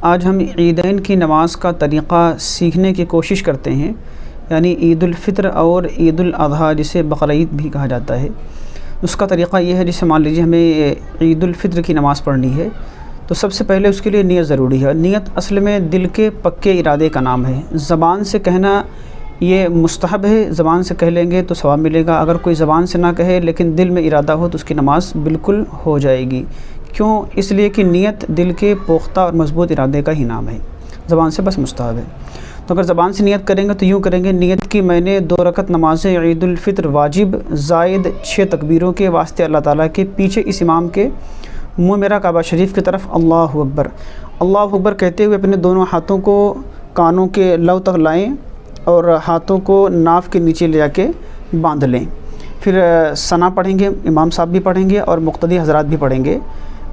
آج ہم عیدین کی نماز کا طریقہ سیکھنے کی کوشش کرتے ہیں، یعنی عید الفطر اور عید الاضحیٰ جسے بقرعید بھی کہا جاتا ہے۔ اس کا طریقہ یہ ہے، جسے مان لیجیے ہمیں عید الفطر کی نماز پڑھنی ہے تو سب سے پہلے اس کے لیے نیت ضروری ہے۔ نیت اصل میں دل کے پکے ارادے کا نام ہے۔ زبان سے کہنا یہ مستحب ہے، زبان سے کہہ لیں گے تو ثواب ملے گا۔ اگر کوئی زبان سے نہ کہے لیکن دل میں ارادہ ہو تو اس کی نماز بالکل ہو جائے گی۔ کیوں؟ اس لیے کہ نیت دل کے پختہ اور مضبوط ارادے کا ہی نام ہے، زبان سے بس مستحب ہے۔ تو اگر زبان سے نیت کریں گے تو یوں کریں گے، نیت کی میں نے 2 رکعت نماز عید الفطر واجب زائد 6 تکبیروں کے واسطے اللہ تعالیٰ کے پیچھے اس امام کے منہ میرا کعبہ شریف کی طرف اللہ اکبر اللہ اکبر کہتے ہوئے اپنے دونوں ہاتھوں کو کانوں کے لو تک لائیں اور ہاتھوں کو ناف کے نیچے لے جا کے باندھ لیں۔ پھر ثنا پڑھیں گے، امام صاحب بھی پڑھیں گے اور مقتدی حضرات بھی پڑھیں گے۔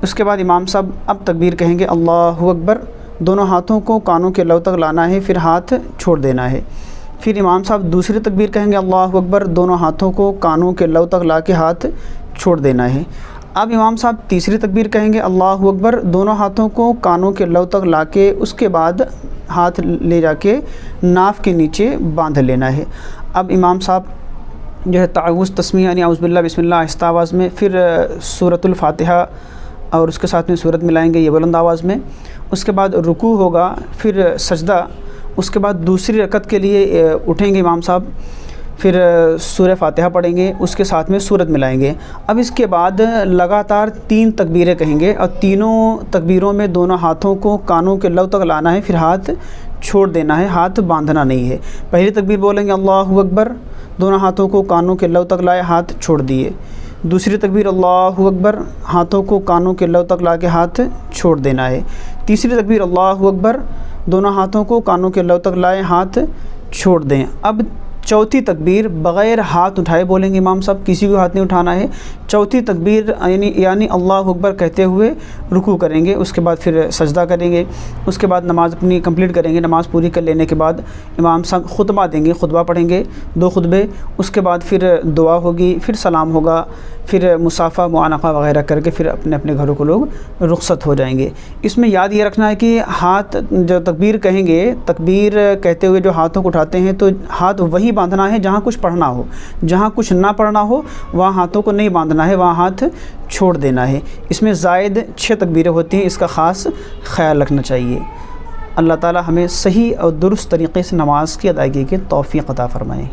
اس کے بعد امام صاحب اب تکبیر کہیں گے اللہ اکبر، دونوں ہاتھوں کو کانوں کے لو تک لانا ہے، پھر ہاتھ چھوڑ دینا ہے۔ پھر امام صاحب دوسری تکبیر کہیں گے اللہ اکبر، دونوں ہاتھوں کو کانوں کے لو تک لا کے ہاتھ چھوڑ دینا ہے۔ اب امام صاحب تیسری تکبیر کہیں گے اللہ اکبر، دونوں ہاتھوں کو کانوں کے لو تک لا کے اس کے بعد ہاتھ لے جا کے ناف کے نیچے باندھ لینا ہے۔ اب امام صاحب جو ہے تعوذ تسمیہ یعنی اعوذ باللہ بسم اللہ آہستہ آواز میں، پھر سورۃ الفاتحہ اور اس کے ساتھ میں سورت ملائیں گے یہ بلند آواز میں۔ اس کے بعد رکوع ہوگا، پھر سجدہ، اس کے بعد دوسری رکعت کے لیے اٹھیں گے امام صاحب، پھر سورہ فاتحہ پڑھیں گے، اس کے ساتھ میں سورت ملائیں گے۔ اب اس کے بعد لگاتار 3 تکبیریں کہیں گے اور تینوں تکبیروں میں دونوں ہاتھوں کو کانوں کے لو تک لانا ہے، پھر ہاتھ چھوڑ دینا ہے، ہاتھ باندھنا نہیں ہے۔ پہلی تکبیر بولیں گے اللہ اکبر، دونوں ہاتھوں کو کانوں کے لو تک لائے، ہاتھ چھوڑ دیے۔ دوسری تکبیر اللہ اکبر، ہاتھوں کو کانوں کے لو تک لا کے ہاتھ چھوڑ دینا ہے۔ تیسری تکبیر اللہ اکبر، دونوں ہاتھوں کو کانوں کے لو تک لائے، ہاتھ چھوڑ دیں۔ اب چوتھی تکبیر بغیر ہاتھ اٹھائے بولیں گے امام صاحب، کسی کو ہاتھ نہیں اٹھانا ہے۔ چوتھی تکبیر یعنی اللہ اکبر کہتے ہوئے رکوع کریں گے، اس کے بعد پھر سجدہ کریں گے، اس کے بعد نماز اپنی کمپلیٹ کریں گے۔ نماز پوری کر لینے کے بعد امام صاحب خطبہ دیں گے، خطبہ پڑھیں گے 2 خطبے، اس کے بعد پھر دعا ہوگی، پھر سلام ہوگا، پھر مصافحہ معانقہ وغیرہ کر کے پھر اپنے اپنے گھروں کو لوگ رخصت ہو جائیں گے۔ اس میں یاد یہ رکھنا ہے کہ ہاتھ جو تکبیر کہیں گے، تکبیر کہتے ہوئے جو ہاتھوں کو اٹھاتے ہیں تو ہاتھ وہیں باندھنا ہے جہاں کچھ پڑھنا ہو، جہاں کچھ نہ پڑھنا ہو وہاں ہاتھوں کو نہیں باندھنا ہے، وہاں ہاتھ چھوڑ دینا ہے۔ اس میں زائد 6 تکبیریں ہوتی ہیں، اس کا خاص خیال رکھنا چاہیے۔ اللہ تعالی ہمیں صحیح اور درست طریقے سے نماز کی ادائیگی کی توفیق عطا فرمائے۔